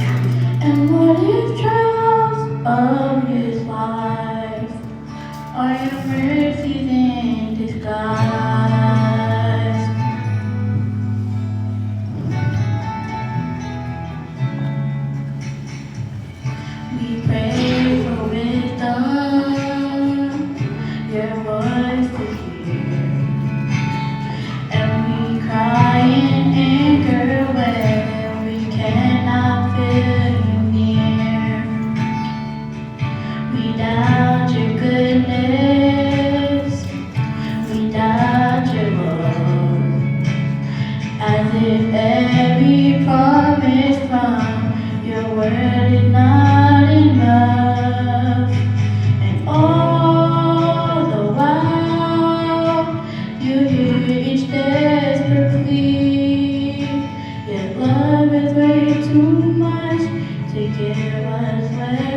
And what if trials of His life are your mercies in disguise? We pray for wisdom, your voice to hear. And we cry in anger when we cannot feel you near. We doubt your goodness, we doubt your love, as if every promise from your word is not enough. And all the while, you hear each desperate plea. Your love is way too much to give us less.